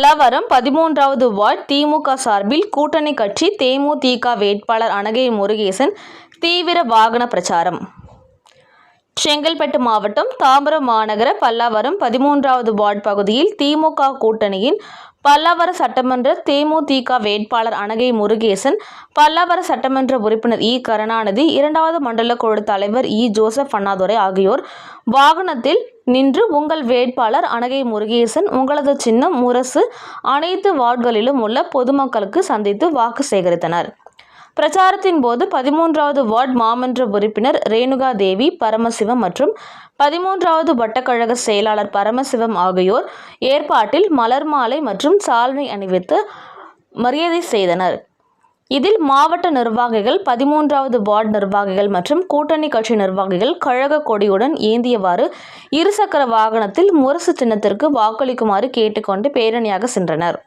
Pallavaram 13வது ward திமுக சார்பில் கூட்டணி கட்சி தேமுதிக வேட்பாளர் அனகை முருகேசன் தீவிர வாகன பிரச்சாரம். செங்கல்பட்டு மாவட்டம் தாம்பரம் மாநகர பல்லாவரம் 13வது வார்டு பகுதியில் திமுக கூட்டணியின் பல்லாவர சட்டமன்ற தேமுதிக வேட்பாளர் அனகை முருகேசன், பல்லாவர சட்டமன்ற உறுப்பினர் இ. கருணாநிதி, 2வது மண்டல குழு தலைவர் இ. ஜோசப் அண்ணாதுரை ஆகியோர் வாகனத்தில் நின்று உங்கள் வேட்பாளர் அனகை முருகேசன், உங்களது சின்னம் முரசு அனைத்து வார்டுகளிலும் உள்ள பொதுமக்களுக்கு சந்தித்து வாக்கு சேகரித்தனர். பிரச்சாரத்தின் போது 13வது வார்டு மாமன்ற உறுப்பினர் ரேணுகா தேவி, பரமசிவம் மற்றும் 13வது வட்டக்கழக செயலாளர் பரமசிவம் ஆகியோர் ஏற்பாட்டில் மலர் மாலை மற்றும் சால்வை அணிவித்து மரியாதை செய்தனர். இதில் மாவட்ட நிர்வாகிகள், 13வது வார்டு நிர்வாகிகள் மற்றும் கூட்டணி கட்சி நிர்வாகிகள் கழக கொடியுடன் ஏந்தியவாறு இருசக்கர வாகனத்தில் முரசு சின்னத்திற்கு வாக்களிக்குமாறு கேட்டுக்கொண்டு பேரணியாக சென்றனர்.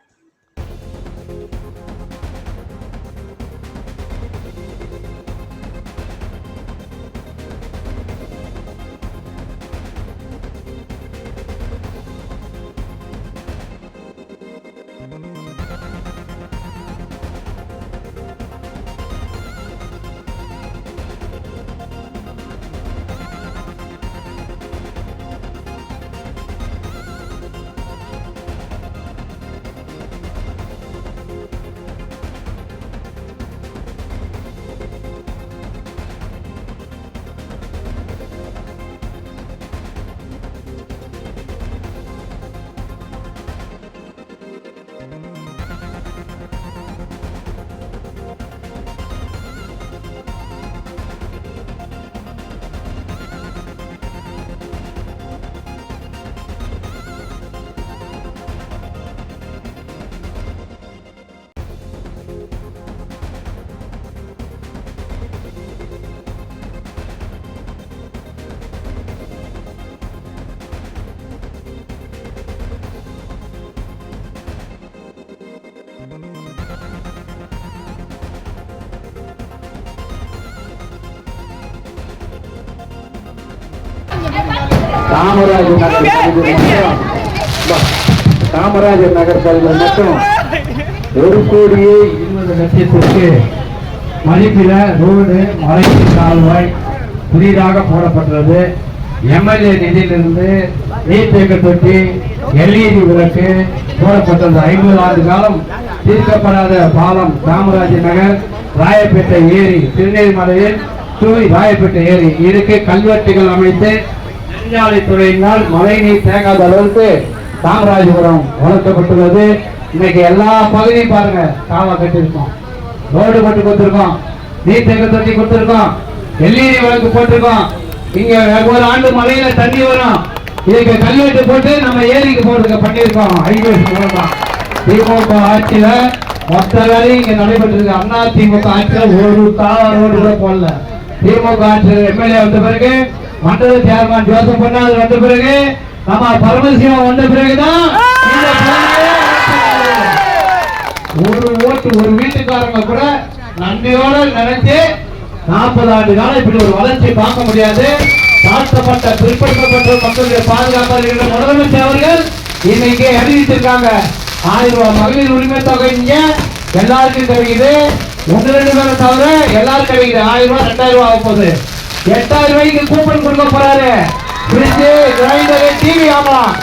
காமராஜர் நகர் பகுதியில் மட்டும் 1,20,00,000 மதிப்பில ரோடு, மழைக்கு கால்வாய் புதிதாக போடப்பட்டுள்ளது. எம்எல்ஏ நிதியிலிருந்து நீர்த்தேக்க தொட்டி, எல்இடி விளக்கு போடப்பட்டது. 50 ஆண்டு காலம் தீர்க்கப்படாத பாலம் காமராஜர் நகர், ராயப்பேட்டை ஏரி, திருநெல்வேலியில் ராயப்பேட்டை ஏரி இதுக்கு கல்வெட்டுகள் அமைத்து நெடுஞ்சாலைத்துறையினால் மழை நீர் தேங்காத அளவுக்கு காமராஜபுரம் வளர்க்கப்பட்டுள்ளது. இன்னைக்கு எல்லா பகுதியும் பாருங்க, காவா கட்டிருக்கோம், ரோடு போட்டு கொடுத்திருக்கோம், நீர் தேக்க தொட்டி கொடுத்திருக்கோம், எல்இடி விளக்கு போட்டிருக்கோம். இங்க ஒரு ஆண்டு மழையில தண்ணி வரும், இதுக்கு கல்வெட்டு போட்டு நம்ம ஏரிக்கு போறதுக்கு பண்ணியிருக்கோம். ஹைவேஸ் மூலமா திமுக ஆட்சியில மொத்த வேலையும் இங்க நடைபெற்று இருக்கு. அண்ணா திமுக ஆட்சியில ஒரு ரோடு கூட போடல. திமுக ஆட்சியில் எம்எல்ஏ வந்த பிறகு, மண்டல சேர்மன் ஜோசப் அண்ணாதுரை வந்த பிறகு, நம்ம பரமசிவம் வந்த பிறகுதான் ஒரு ஓட்டு ஒரு வீட்டுக்காரங்க கூட நன்றியோட நினைச்சு 40 ஆண்டு காலம் இப்படி ஒரு வளர்ச்சி பார்க்க முடியாது. தாழ்த்தப்பட்ட பிற்படுத்தப்பட்ட மக்களுடைய பாதுகாப்பு முதலமைச்சர் அவர்கள் இன்னைக்கு அறிவித்திருக்காங்க. 1000 ரூபாய் மகளிர் உரிமை தொகை இங்க எல்லாருக்கும் கிடைக்குது. 1-2 பேரை தவிர எல்லாரும் கிடைக்குது. 1000 ரூபாய் 2000 ரூபாய் ஆக போகுது. 8000 ரூபாய்க்கு கூப்பன் கொடுக்க போறாரு. ஃப்ரிட்ஜ், கிரைண்டர், டிவி ஆகலாம்.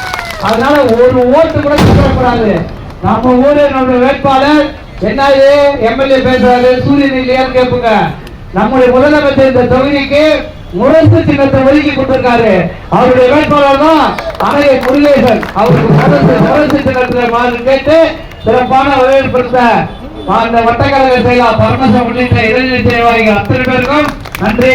அதனால ஒரு ஓட்டு கூட கொடுக்கப்படாது. நம்ம ஊரு நம்முடைய வேட்பாளர் என்ன எம்எல்ஏ பேசுறாரு, சூரியன் இல்லையான்னு கேட்புங்க. நம்முடைய முதலமைச்சர் இந்த தொகுதிக்கு முரசு சின்னத்தை ஒதுக்கி கொடுத்திருக்காரு. அவருடைய வேட்பாளர் தான் அனகை முருகேசன். அவருக்கு முரசு சின்னத்தில் மாறு கேட்டு சிறப்பான வரவேற்பு அந்த வட்டக்கழக செயலாளர் பரமசிவம் உள்ளிட்ட இளைஞர் நிர்வாகிகள் அத்தனை பேருக்கும் நன்றி.